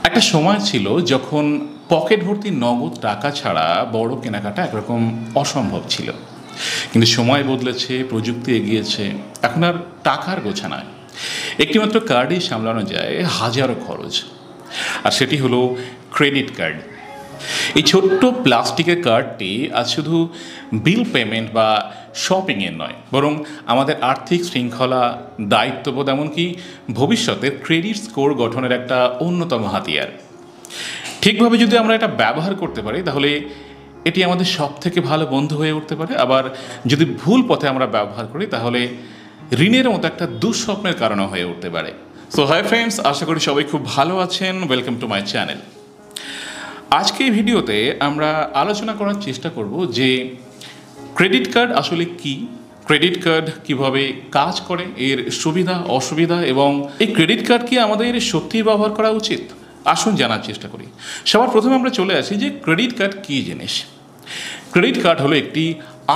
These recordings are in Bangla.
একটা সময় ছিল যখন পকেট ভর্তি নগদ টাকা ছাড়া বড় কেনাকাটা একরকম অসম্ভব ছিল। কিন্তু সময় বদলেছে, প্রযুক্তি এগিয়েছে। এখন আর টাকার গোছা নয়, একটিমাত্র কার্ডেই সামলানো যায় হাজারো খরচ। আর সেটি হলো ক্রেডিট কার্ড। এই ছোট্ট প্লাস্টিকের কার্ডটি আজ শুধু বিল পেমেন্ট বা শপিংয়ের নয়, বরং আমাদের আর্থিক শৃঙ্খলা, দায়িত্ববোধ, এমনকি ভবিষ্যতের ক্রেডিট স্কোর গঠনের একটা অন্যতম হাতিয়ার। ঠিকভাবে যদি আমরা এটা ব্যবহার করতে পারি তাহলে এটি আমাদের সব থেকে ভালো বন্ধু হয়ে উঠতে পারে। আবার যদি ভুল পথে আমরা ব্যবহার করি তাহলে ঋণের মতো একটা দুঃস্বপ্নের কারণও হয়ে উঠতে পারে। সো হাই ফ্রেন্ডস, আশা করি সবাই খুব ভালো আছেন। Welcome to my channel. আজকে এই ভিডিওতে আমরা আলোচনা করার চেষ্টা করব যে ক্রেডিট কার্ড আসলে কি, ক্রেডিট কার্ড কিভাবে কাজ করে, এর সুবিধা অসুবিধা, এবং এই ক্রেডিট কার্ড কি আমাদের সত্যিই ব্যবহার করা উচিত। আসুন জানার চেষ্টা করি। সবার প্রথমে আমরা চলে আসি যে ক্রেডিট কার্ড কী জিনিস। ক্রেডিট কার্ড হলো একটি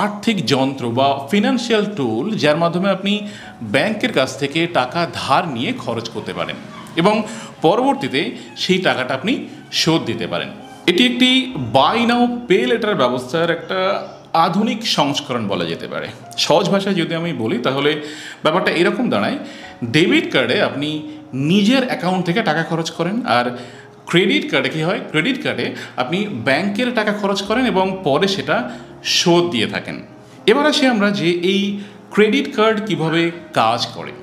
আর্থিক যন্ত্র বা ফিনান্সিয়াল টুল, যার মাধ্যমে আপনি ব্যাংকের কাছ থেকে টাকা ধার নিয়ে খরচ করতে পারেন এবং পরবর্তীতে সেই টাকাটা আপনি শোধ দিতে পারেন। এটি একটি বাই নাও পে লেটার ব্যবস্থার একটা আধুনিক সংস্করণ বলা যেতে পারে। সহজ ভাষায় যদি আমি বলি তাহলে ব্যাপারটা এরকম দাঁড়ায়, ডেবিট কার্ডে আপনি নিজের অ্যাকাউন্ট থেকে টাকা খরচ করেন, আর ক্রেডিট কার্ডে কী হয়, ক্রেডিট কার্ডে আপনি ব্যাংকের টাকা খরচ করেন এবং পরে সেটা শোধ দিয়ে থাকেন। এবার আসি আমরা যে এই ক্রেডিট কার্ড কিভাবে কাজ করে।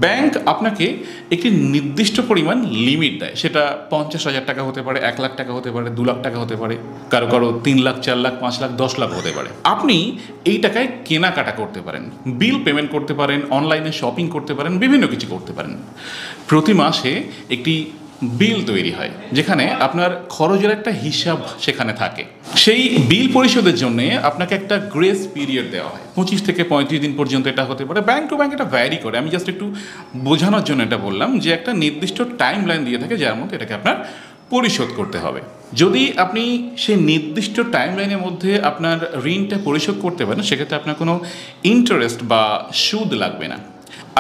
ব্যাংক আপনাকে একটি নির্দিষ্ট পরিমাণ লিমিট দেয়, সেটা 50,000 টাকা হতে পারে, 1 লাখ টাকা হতে পারে, 2 লাখ টাকা হতে পারে, কারো কারো 3 লাখ, 4 লাখ, 5 লাখ, 10 লাখ হতে পারে। আপনি এই টাকায় কেনাকাটা করতে পারেন, বিল পেমেন্ট করতে পারেন, অনলাইনে শপিং করতে পারেন, বিভিন্ন কিছু করতে পারেন। প্রতি মাসে একটি বিল তৈরি হয় যেখানে আপনার খরচের একটা হিসাব সেখানে থাকে। সেই বিল পরিশোধের জন্য আপনাকে একটা গ্রেস পিরিয়ড দেওয়া হয়, 25 থেকে 35 দিন পর্যন্ত এটা হতে পারে। ব্যাংক টু ব্যাংক এটা ভ্যারি করে। আমি জাস্ট একটু বোঝানোর জন্য এটা বললাম যে একটা নির্দিষ্ট টাইম লাইন দিয়ে থাকে যার মধ্যে এটাকে আপনার পরিশোধ করতে হবে। যদি আপনি সেই নির্দিষ্ট টাইম লাইনের মধ্যে আপনার ঋণটা পরিশোধ করতে পারেন সেক্ষেত্রে আপনার কোনো ইন্টারেস্ট বা সুদ লাগবে না।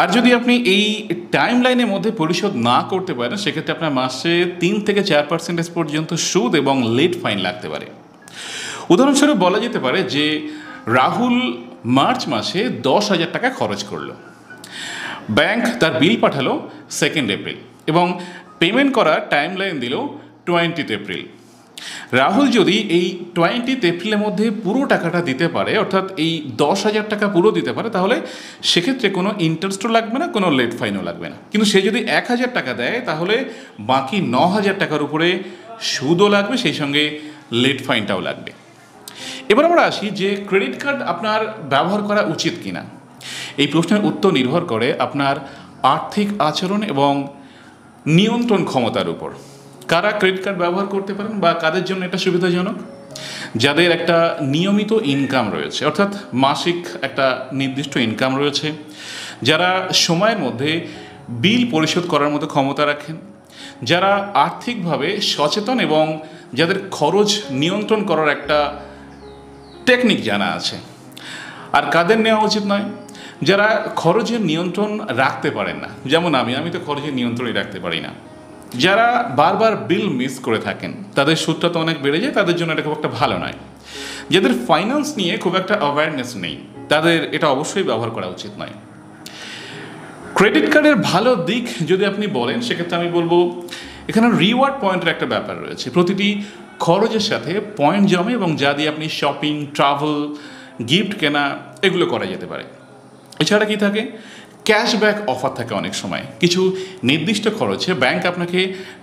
আর যদি আপনি এই টাইম লাইনের মধ্যে পরিশোধ না করতে পারেন সেক্ষেত্রে আপনার মাসে 3 থেকে 4% পর্যন্ত সুদ এবং লেট ফাইন লাগতে পারে। উদাহরণস্বরূপ বলা যেতে পারে যে রাহুল মার্চ মাসে 10,000 টাকা খরচ করলো, ব্যাংক তার বিল পাঠালো 2 এপ্রিল এবং পেমেন্ট করার টাইম লাইন দিল 20 এপ্রিল। রাহুল যদি এই 20 এপ্রিলের মধ্যে পুরো টাকাটা দিতে পারে, অর্থাৎ এই 10,000 টাকা পুরো দিতে পারে, তাহলে সেক্ষেত্রে কোনো ইন্টারেস্টও লাগবে না, কোনো লেট ফাইনও লাগবে না। কিন্তু সে যদি 1,000 টাকা দেয় তাহলে বাকি 9,000 টাকার উপরে সুদও লাগবে, সেই সঙ্গে লেট ফাইনটাও লাগবে। এবার আমরা আসি যে ক্রেডিট কার্ড আপনার ব্যবহার করা উচিত কিনা। এই প্রশ্নের উত্তর নির্ভর করে আপনার আর্থিক আচরণ এবং নিয়ন্ত্রণ ক্ষমতার উপর। কারা ক্রেডিট কার্ড ব্যবহার করতে পারেন বা কাদের জন্য এটা সুবিধাজনক? যাদের একটা নিয়মিত ইনকাম রয়েছে, অর্থাৎ মাসিক একটা নির্দিষ্ট ইনকাম রয়েছে, যারা সময়ের মধ্যে বিল পরিশোধ করার মতো ক্ষমতা রাখেন, যারা আর্থিকভাবে সচেতন এবং যাদের খরচ নিয়ন্ত্রণ করার একটা টেকনিক জানা আছে। আর কাদের নেওয়া উচিত নয়? যারা খরচের নিয়ন্ত্রণ রাখতে পারেন না, যেমন আমি তো খরচের নিয়ন্ত্রণই রাখতে পারি না। যারা বারবার বিল মিস করে থাকেন, তাদের সুদটা তো অনেক বেড়ে যায়, তাদের জন্য এটা খুব একটা ভালো নয়। যাদের ফাইন্যান্স নিয়ে খুব একটা অ্যাওয়ারনেস নেই, তাদের এটা অবশ্যই ব্যবহার করা উচিত নয়। ক্রেডিট কার্ডের ভালো দিক যদি আপনি বলেন সেক্ষেত্রে আমি বলবো এখানে রিওয়ার্ড পয়েন্টের একটা ব্যাপার রয়েছে। প্রতিটি খরচের সাথে পয়েন্ট জমে এবং যা দিয়ে আপনি শপিং, ট্রাভেল, গিফট কেনা এগুলো করা যেতে পারে। এছাড়া কি থাকে, ক্যাশব্যাক অফার থাকে। অনেক সময় কিছু নির্দিষ্ট খরচে ব্যাংক আপনাকে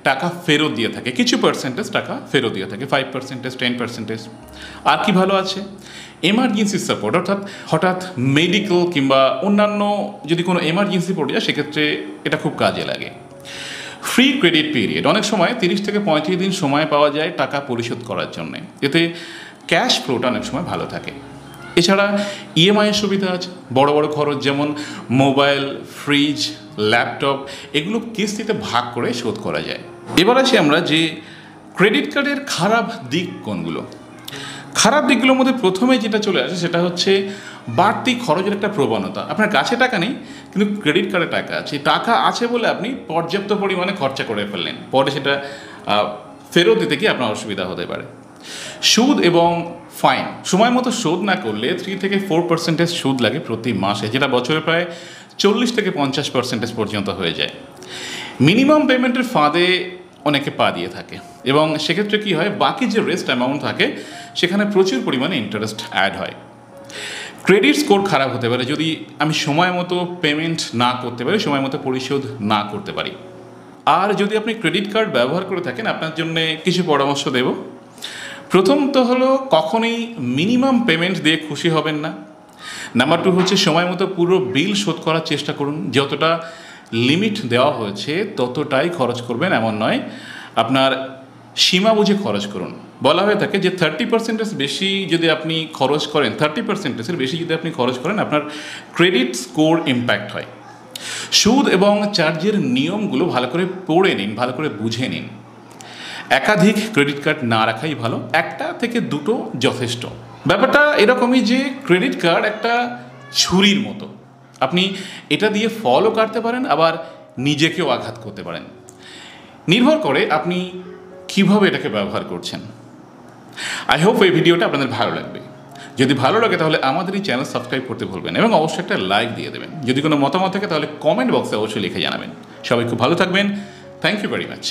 টাকা ফেরত দিয়ে থাকে, কিছু পার্সেন্টেজ টাকা ফেরত দিয়ে থাকে, 5%, 10%। আর কি ভালো আছে, এমার্জেন্সি সাপোর্ট, অর্থাৎ হঠাৎ মেডিকেল কিংবা অন্যান্য যদি কোনো এমার্জেন্সি পড়ে যায় সেক্ষেত্রে এটা খুব কাজে লাগে। ফ্রি ক্রেডিট পিরিয়ড, অনেক সময় 30 থেকে 35 দিন সময় পাওয়া যায় টাকা পরিশোধ করার জন্য, এতে ক্যাশ ফ্লোটা অনেক সময় ভালো থাকে। এছাড়া ইএমআইয়ের সুবিধা আছে। বড় বড় খরচ যেমন মোবাইল, ফ্রিজ, ল্যাপটপ এগুলো কিস্তিতে ভাগ করে শোধ করা যায়। এবার আসি আমরা যে ক্রেডিট কার্ডের খারাপ দিক কোনগুলো। খারাপ দিকগুলোর মধ্যে প্রথমে যেটা চলে আসে সেটা হচ্ছে বাড়তি খরচের একটা প্রবণতা। আপনার কাছে টাকা নেই কিন্তু ক্রেডিট কার্ডে টাকা আছে, টাকা আছে বলে আপনি পর্যাপ্ত পরিমাণে খরচা করে ফেললেন, পরে সেটা ফেরত দিতে গিয়ে আপনার অসুবিধা হতে পারে। সুদ এবং ফাইন, সময় মতো শোধ না করলে 3 থেকে 4% সুদ লাগে প্রতি মাসে, যেটা বছরে প্রায় 40 থেকে 50% পর্যন্ত হয়ে যায়। মিনিমাম পেমেন্টের ফাঁদে অনেকে পা দিয়ে থাকে এবং সেক্ষেত্রে কী হয়, বাকি যে রেস্ট অ্যামাউন্ট থাকে সেখানে প্রচুর পরিমাণে ইন্টারেস্ট অ্যাড হয়। ক্রেডিট স্কোর খারাপ হতে পারে যদি আমি সময় মতো পেমেন্ট না করতে পারি, সময় মতো পরিশোধ না করতে পারি। আর যদি আপনি ক্রেডিট কার্ড ব্যবহার করে থাকেন, আপনার জন্য কিছু পরামর্শ দেব। প্রথমত হলো, কখনোই মিনিমাম পেমেন্ট দিয়ে খুশি হবেন না। নাম্বার 2 হচ্ছে, সময় মতো পুরো বিল শোধ করার চেষ্টা করুন। যতটা লিমিট দেওয়া হয়েছে ততটাই খরচ করবেন এমন নয়, আপনার সীমা বুঝে খরচ করুন। বলা হয়ে থাকে যে 30% বেশি যদি আপনি খরচ করেন, 30% বেশি যদি আপনি খরচ করেন, আপনার ক্রেডিট স্কোর ইম্প্যাক্ট হয়। সুদ এবং চার্জের নিয়মগুলো ভালো করে পড়ে নিন, ভালো করে বুঝে নিন। একাধিক ক্রেডিট কার্ড না রাখাই ভালো, 1টা থেকে 2টো যথেষ্ট। ব্যাপারটা এরকমই যে ক্রেডিট কার্ড একটা ছুরির মতো, আপনি এটা দিয়ে ফলও কাটতে পারেন, আবার নিজেকেও আঘাত করতে পারেন। নির্ভর করে আপনি কিভাবে এটাকে ব্যবহার করছেন। আই হোপ এই ভিডিওটা আপনাদের ভালো লাগবে। যদি ভালো লাগে তাহলে আমাদের এই চ্যানেল সাবস্ক্রাইব করতে ভুলবেন এবং অবশ্যই একটা লাইক দিয়ে দেবেন। যদি কোনো মতামত থাকে তাহলে কমেন্ট বক্সে অবশ্যই লিখে জানাবেন। সবাই খুব ভালো থাকবেন। Thank you very much.